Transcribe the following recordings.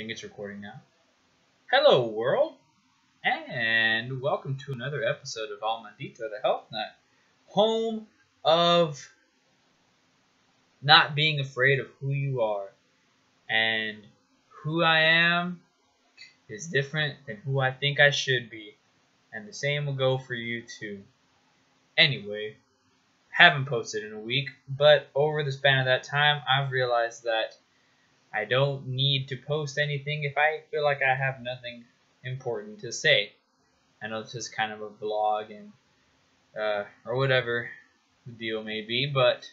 think it's recording now. Hello, world, and welcome to another episode of Almandita, the Health Nut, home of not being afraid of who you are. And who I am is different than who I think I should be, and the same will go for you too. Anyway, haven't posted in a week, but over the span of that time, I've realized that I don't need to post anything if I feel like I have nothing important to say. I know this is kind of a vlog and or whatever the deal may be, but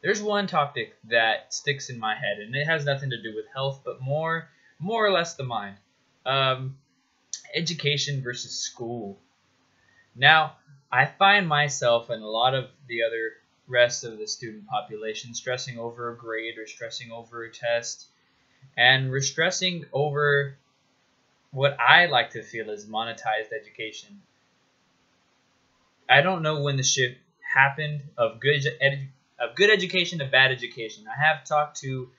there's one topic that sticks in my head, and it has nothing to do with health, but more or less the mind. Education versus school. Now, I find myself and a lot of the other rest of the student population stressing over a grade or stressing over a test, and we're stressing over what I like to feel is monetized education. I don't know when the shift happened of good education to bad education. I have talked to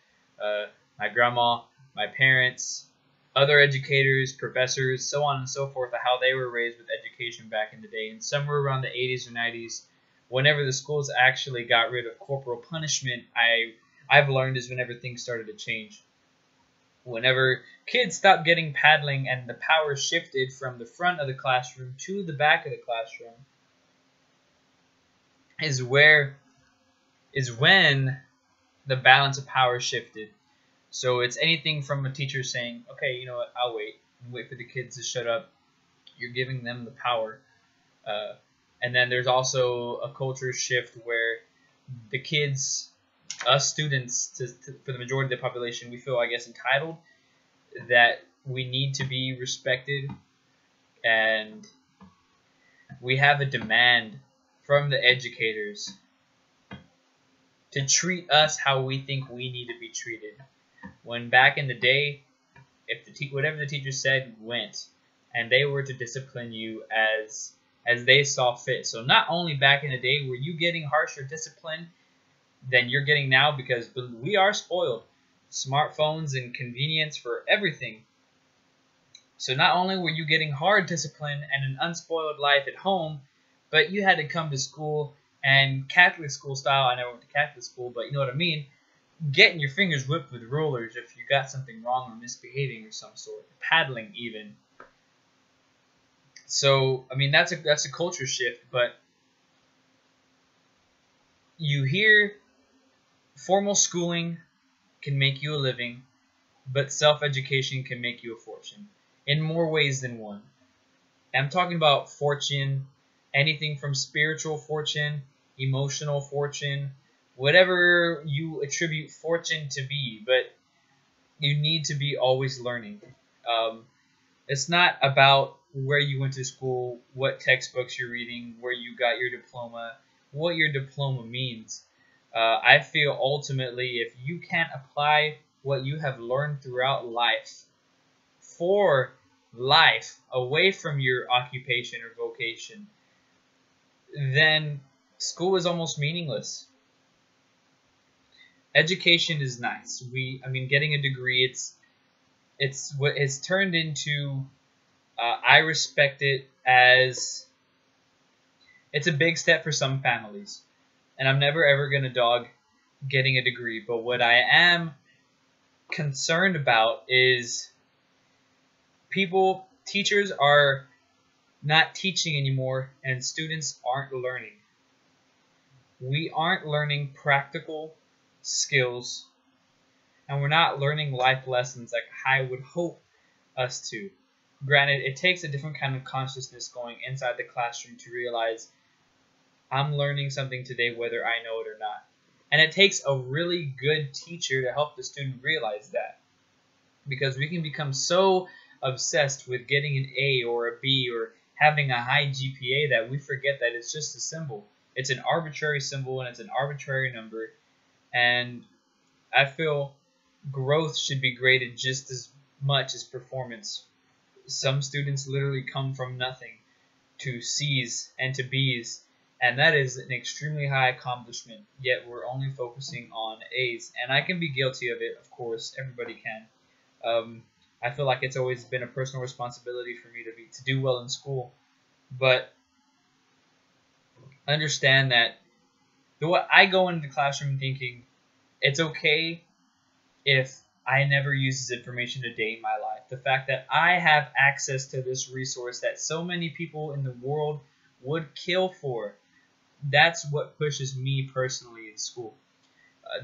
my grandma, my parents, other educators, professors, so on and so forth, of how they were raised with education back in the day. And somewhere around the 80s or 90s, whenever the schools actually got rid of corporal punishment, I've learned is whenever things started to change. Whenever kids stopped getting paddling and the power shifted from the front of the classroom to the back of the classroom, is when the balance of power shifted. So it's anything from a teacher saying, okay, you know what, I'll wait for the kids to shut up. You're giving them the power. And then there's also a culture shift where the kids, us students, for the majority of the population, we feel, I guess, entitled, that we need to be respected, and we have a demand from the educators to treat us how we think we need to be treated. When back in the day, if whatever the teacher said went, and they were to discipline you as they saw fit. So not only back in the day were you getting harsher discipline than you're getting now, because we are spoiled. Smartphones and convenience for everything. So not only were you getting hard discipline and an unspoiled life at home, but you had to come to school, and Catholic school style, I never went to Catholic school, but you know what I mean, getting your fingers whipped with rulers if you got something wrong or misbehaving of some sort, paddling even. So, I mean, that's a culture shift, but you hear formal schooling can make you a living, but self-education can make you a fortune in more ways than one. I'm talking about fortune, anything from spiritual fortune, emotional fortune, whatever you attribute fortune to be, but you need to be always learning. It's not about where you went to school, what textbooks you're reading, where you got your diploma, what your diploma means. I feel ultimately if you can't apply what you have learned throughout life for life, away from your occupation or vocation, then school is almost meaningless. Education is nice. Getting a degree, it's what it's turned into. I respect it as it's a big step for some families, and I'm never ever gonna dog getting a degree. But what I am concerned about is teachers are not teaching anymore, and students aren't learning. We aren't learning practical skills, and we're not learning life lessons like I would hope us to. Granted, it takes a different kind of consciousness going inside the classroom to realize I'm learning something today whether I know it or not. And it takes a really good teacher to help the student realize that. Because we can become so obsessed with getting an A or a B or having a high GPA that we forget that it's just a symbol. It's an arbitrary symbol and it's an arbitrary number. And I feel growth should be graded just as much as performance. Some students literally come from nothing to C's and to B's, And that is an extremely high accomplishment, yet we're only focusing on A's. And I can be guilty of it, of course, everybody can. I feel like it's always been a personal responsibility for me to do well in school. But understand that I go into the classroom thinking it's okay if I never use this information a day in my life. The fact that I have access to this resource that so many people in the world would kill for, that's what pushes me personally in school.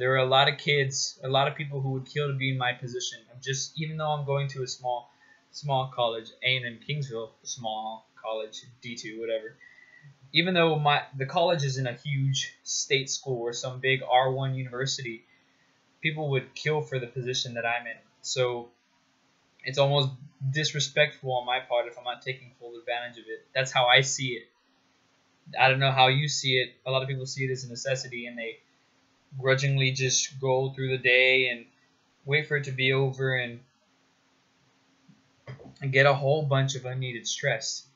There are a lot of kids, a lot of people who would kill to be in my position. Even though I'm going to a small college, A&M Kingsville, small college, D2, whatever. Even though the college isn't a huge state school or some big R1 university, people would kill for the position that I'm in. So it's almost disrespectful on my part if I'm not taking full advantage of it. That's how I see it. I don't know how you see it. A lot of people see it as a necessity, and they grudgingly just go through the day and wait for it to be over and get a whole bunch of unneeded stress.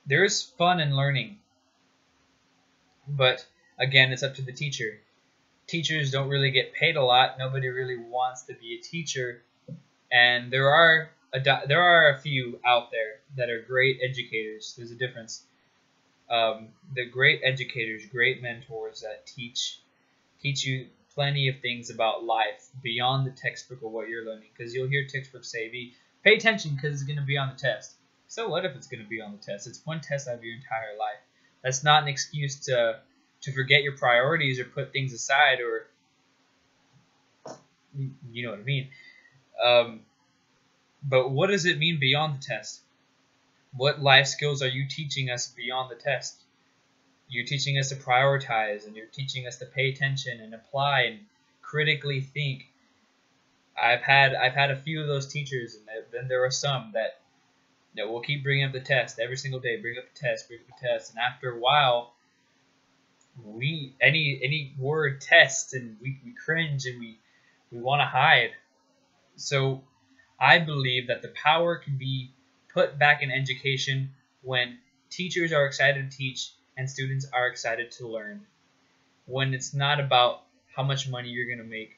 There is fun in learning, but again, it's up to the teacher. Teachers don't really get paid a lot. Nobody really wants to be a teacher, and there are a few out there that are great educators. There's a difference. They're great educators, great mentors that teach you plenty of things about life beyond the textbook of what you're learning. Because you'll hear textbooks say, pay attention because it's going to be on the test. So what if it's going to be on the test? It's one test out of your entire life. That's not an excuse to forget your priorities or put things aside, or you know what I mean. But what does it mean beyond the test? What life skills are you teaching us beyond the test? You're teaching us to prioritize, and you're teaching us to pay attention and apply and critically think. I've had a few of those teachers, and then there are some that will keep bringing up the test every single day. Bring up the test, and after a while, any word test, and we cringe and we want to hide. So I believe that the power can be put back in education when teachers are excited to teach and students are excited to learn. When it's not about how much money you're going to make,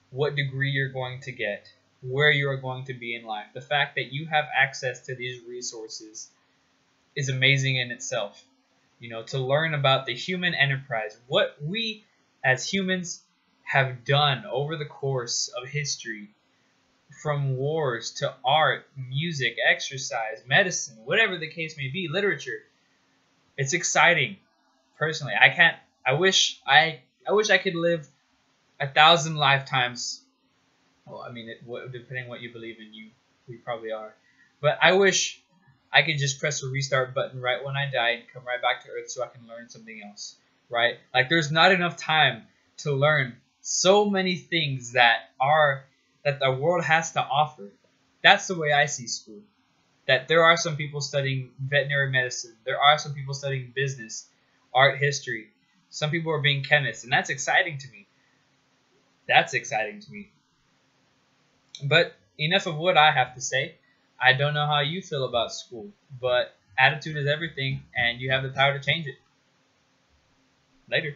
what degree you're going to get, where you are going to be in life. The fact that you have access to these resources is amazing in itself. To learn about the human enterprise, what we as humans have done over the course of history, from wars to art, music, exercise, medicine, whatever the case may be, literature. It's exciting. Personally, I wish I could live 1,000 lifetimes. Well, I mean, depending on what you believe in, we probably are. But I wish I could just press a restart button right when I die and come right back to Earth so I can learn something else, right? Like, there's not enough time to learn so many things that the world has to offer. That's the way I see school. That there are some people studying veterinary medicine. There are some people studying business, art history. Some people are being chemists, and that's exciting to me. But enough of what I have to say. I don't know how you feel about school, but attitude is everything, and you have the power to change it. Later.